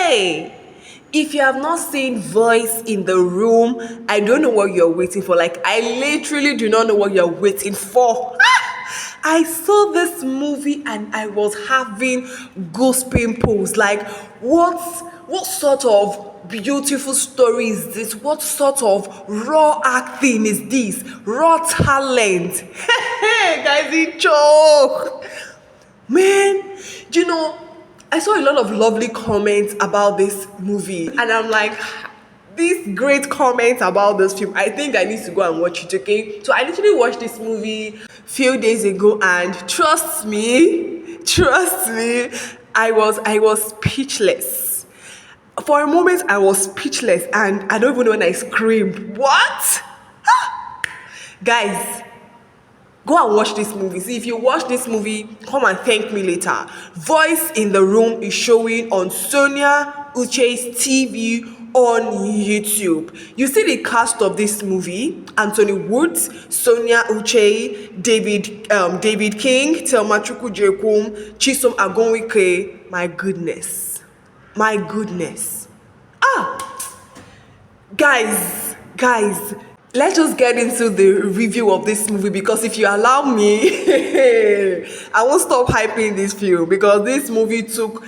Hey, if you have not seen Voice in the Room, I don't know what you're waiting for. Like, I literally do not know what you're waiting for. I saw this movie and I was having goose pimples. Like, what sort of beautiful story is this? What sort of raw acting is this? Raw talent. Hey, guys, it choke. Man, do you know, I saw a lot of lovely comments about this movie, and I'm like, these great comments about this film. I think I need to go and watch it, okay? So I literally watched this movie few days ago, and trust me, I was speechless. For a moment, I was speechless, and I don't even know when I screamed. What? Guys, go and watch this movie. See, if you watch this movie, come and thank me later. Voice in the Room is showing on Sonia Uche's TV on YouTube. You see the cast of this movie: Anthony Woods, Sonia Uche, David King, Thelma Chukwujekum, Chisom Agonwike. My goodness. Guys, let's just get into the review of this movie, because if you allow me, I won't stop hyping this film, because this movie took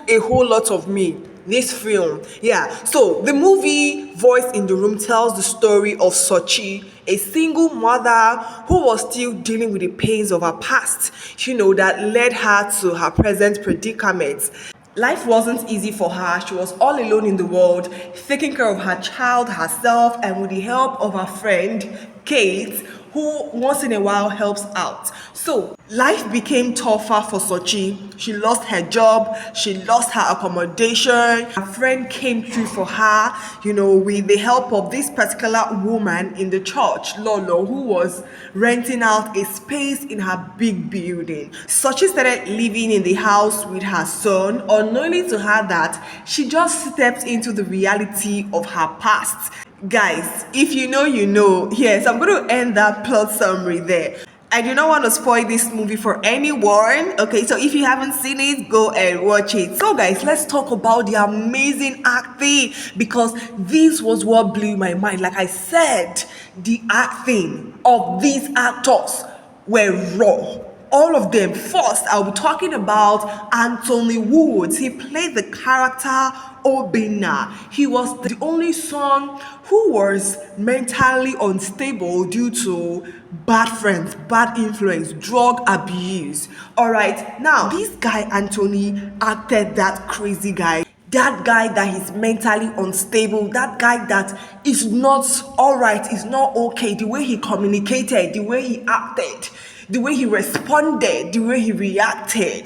a whole lot of me. This film, yeah. So the movie Voice in the Room tells the story of Sochi, a single mother who was still dealing with the pains of her past, that led her to her present predicament. Life wasn't easy for her. She was all alone in the world, taking care of her child herself, and with the help of her friend, Kate, who once in a while helps out. So life became tougher for Sochi. She lost her job, she lost her accommodation. Her friend came through for her, with the help of this particular woman in the church, Lolo, who was renting out a space in her big building. Sochi started living in the house with her son, unknowingly to her that she just stepped into the reality of her past. Guys, if you know, you know. Yes, I'm going to end that plot summary there. I do not want to spoil this movie for anyone. Okay, so if you haven't seen it, go and watch it. So guys, let's talk about the amazing acting, because this was what blew my mind. Like I said, the acting of these actors were raw. All of them. First, I'll be talking about Anthony Woods. He played the character Obina. He was the only son who was mentally unstable due to bad friends, bad influence, drug abuse. All right, now this guy Anthony acted that crazy guy. That guy that is mentally unstable, that guy that is not all right, is not okay. The way he communicated, the way he acted, the way he responded, the way he reacted.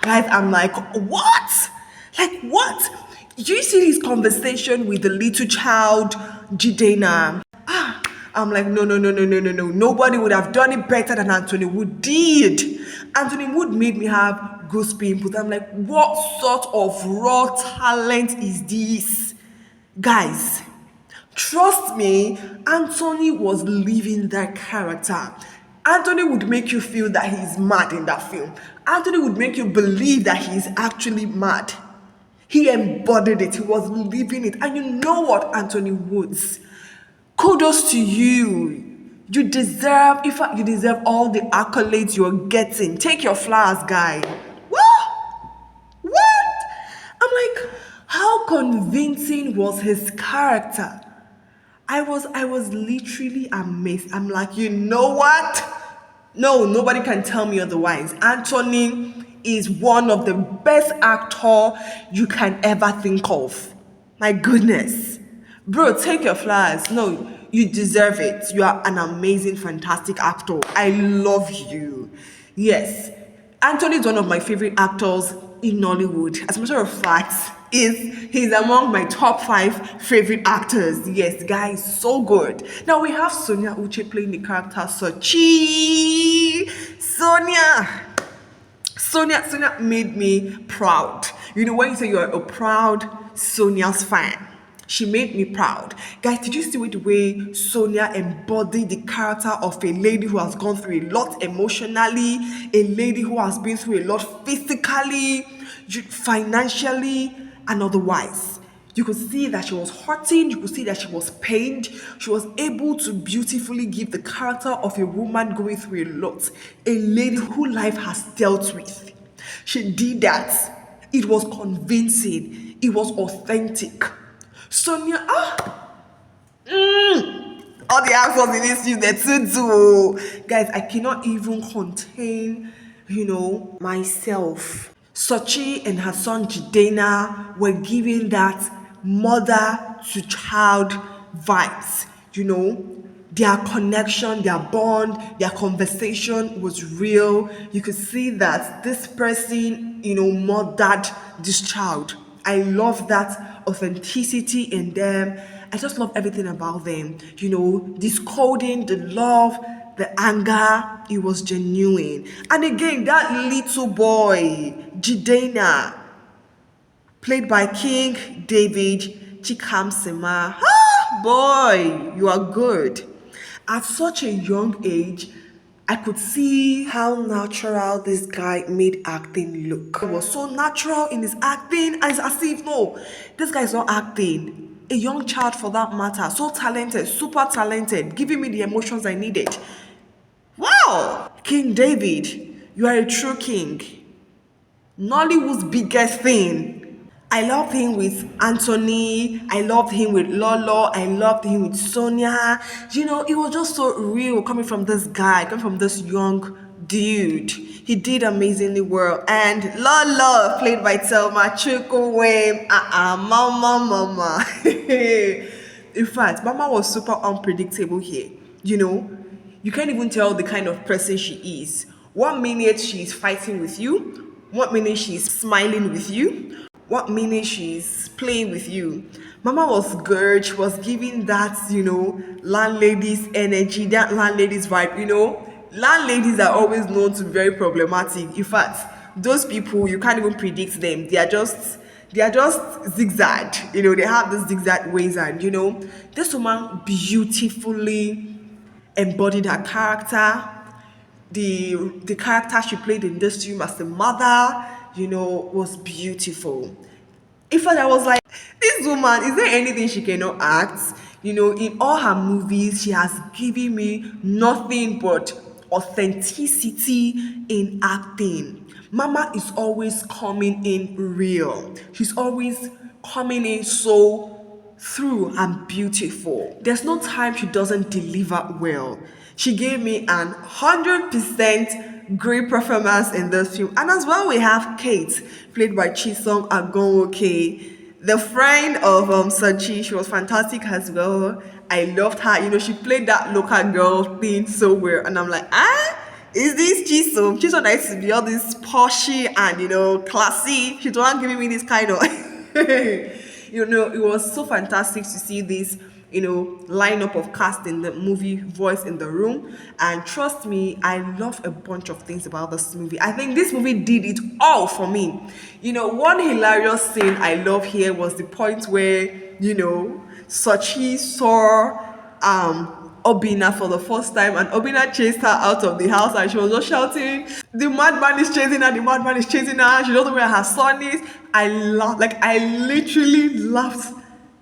Guys, I'm like, what? Like, what? Did you see his conversation with the little child, Jidena? I'm like, no. Nobody would have done it better than Anthony Wood did. Anthony Wood made me have goosebumps. I'm like, what sort of raw talent is this? Guys, trust me, Anthony was living that character. Anthony would make you feel that he's mad in that film. Anthony would make you believe that he's actually mad. He embodied it. He was living it. And you know what, Anthony Woods? Kudos to you. You deserve all the accolades you're getting. Take your flowers, guy. What? I'm like, how convincing was his character? I was literally amazed. I'm like, you know what? No, nobody can tell me otherwise. Anthony is one of the best actor you can ever think of. My goodness. Bro, take your flowers. No, you deserve it. You are an amazing, fantastic actor. I love you. Yes. Anthony is one of my favorite actors in Nollywood. As a matter of fact, he's among my top 5 favorite actors. Yes, the guy is so good. Now we have Sonia Uche playing the character Sochi. Sonia made me proud. You know, when you say you're a proud Sonia's fan, she made me proud. Guys, did you see the way Sonia embodied the character of a lady who has gone through a lot emotionally, a lady who has been through a lot physically, financially, and otherwise. You could see that she was hurting, you could see that she was pained. She was able to beautifully give the character of a woman going through a lot, a lady who life has dealt with. She did that. It was convincing, it was authentic. Sonia, all the actors in this film, they're too do. Guys, I cannot even contain, myself. Sochi and her son Jidena were giving that mother to child vibes, Their connection, their bond, their conversation was real. You could see that this person, mothered this child. I love that authenticity in them. I just love everything about them. This coding, the love, the anger, it was genuine. And again, that little boy, Jidena, played by King David Chikamsema. Boy, you are good. At such a young age, I could see how natural this guy made acting look. He was so natural in his acting, and it's as if, no, this guy is not acting. A young child for that matter, so talented, super talented, giving me the emotions I needed. Wow! King David, you are a true king. Nollywood's biggest thing. I loved him with Anthony. I loved him with Lolo. I loved him with Sonia. It was just so real coming from this guy, coming from this young dude. He did amazingly well. And Lolo, played by Thelma Chukwuem. Mama. In fact, Mama was super unpredictable here. You can't even tell the kind of person she is. One minute she's fighting with you, one minute she's smiling with you, one minute she's playing with you. Mama was good. She was giving that, landlady's energy, that landlady's vibe. Landladies are always known to be very problematic. In fact, those people, you can't even predict them. They are just zigzag. They have this zigzag ways, and this woman beautifully embodied her character. The character she played in this film as the mother, was beautiful. In fact, I was like, this woman, is there anything she cannot act? In all her movies, she has given me nothing but authenticity in acting. Mama is always coming in real. She's always coming in so through and beautiful. There's no time she doesn't deliver well. She gave me an 100% great performance in this film. And as well, we have Kate, played by Chisom Agonwoke, the friend of Sachi. She was fantastic as well. I loved her. She played that local girl thing so well. And I'm like, is this Chisom? Chisom likes to be all this poshy and, classy. She's the one giving me this kind of... it was so fantastic to see this, lineup of cast in the movie, voice in the room. And trust me, I love a bunch of things about this movie. I think this movie did it all for me. One hilarious scene I love here was the point where, Sochi saw Obina for the first time, and Obina chased her out of the house, and she was just shouting, the madman is chasing her, the madman is chasing her, she doesn't know where her son is. I literally laughed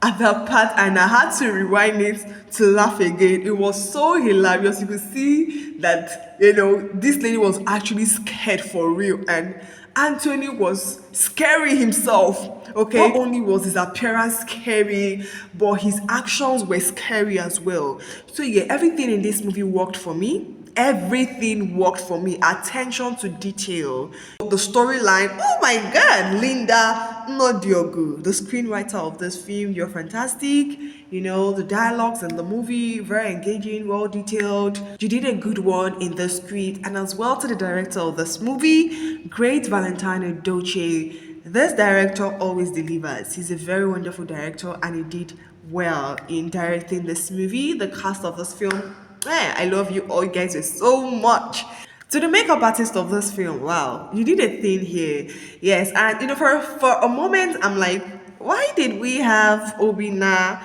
at that part, and I had to rewind it to laugh again. It was so hilarious. You could see that, this lady was actually scared for real, and Anthony was scary himself. Okay, not only was his appearance scary, but his actions were scary as well. So yeah, everything in this movie worked for me. Everything worked for me. Attention to detail. The storyline, oh my god, Linda Nodiogu, the screenwriter of this film, you're fantastic. The dialogues in the movie, very engaging, well detailed. You did a good one in the script. And as well to the director of this movie, great Valentino Dolce. This director always delivers. He's a very wonderful director, and he did well in directing this movie. The cast of this film, I love you all, you guys so much. To the makeup artist of this film, wow, you did a thing here. Yes, and for a moment, I'm like, why did we have Obina,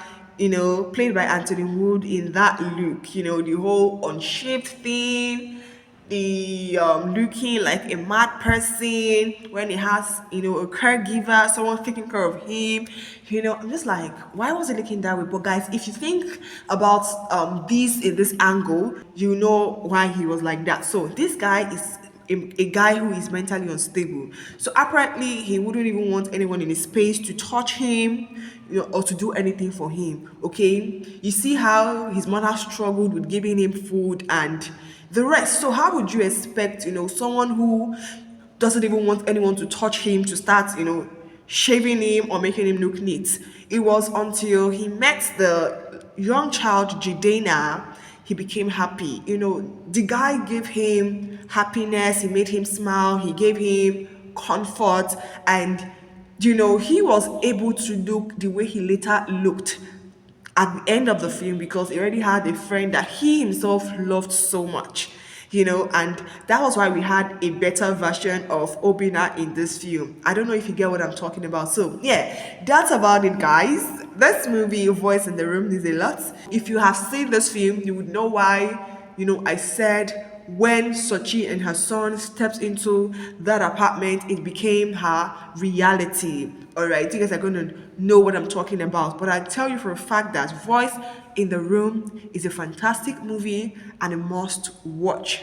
played by Anthony Wood in that look? The whole unshaved thing. looking like a mad person, when he has, a caregiver, someone taking care of him. I'm just like, why was he looking that way? But guys, if you think about this in this angle, you know why he was like that. So this guy is a guy who is mentally unstable. So apparently, he wouldn't even want anyone in his space to touch him, or to do anything for him. Okay, you see how his mother struggled with giving him food and the rest. So how would you expect, someone who doesn't even want anyone to touch him to start, shaving him or making him look neat? It was until he met the young child Jadena, he became happy. The guy gave him happiness, he made him smile, he gave him comfort, and he was able to look the way he later looked at the end of the film, because he already had a friend that he himself loved so much. And that was why we had a better version of Obina in this film. I don't know if you get what I'm talking about. So yeah, that's about it, guys. This movie, Voice in the Room, is a lot. If you have seen this film, you would know why, I said when Sochi and her son stepped into that apartment, it became her reality. All right, you guys are going to know what I'm talking about. But I tell you for a fact that Voice in the Room is a fantastic movie and a must watch.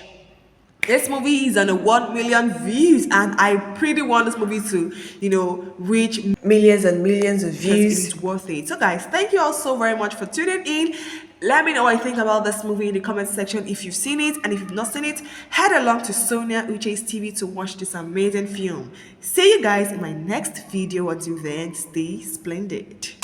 This movie is on a 1 million views, and I pretty want this movie to, reach Millions and millions of because it views. is worth it. So guys, thank you all so very much for tuning in. Let me know what you think about this movie in the comment section if you've seen it, and if you've not seen it, head along to Sonia Uche's TV to watch this amazing film. See you guys in my next video. Until then, stay splendid.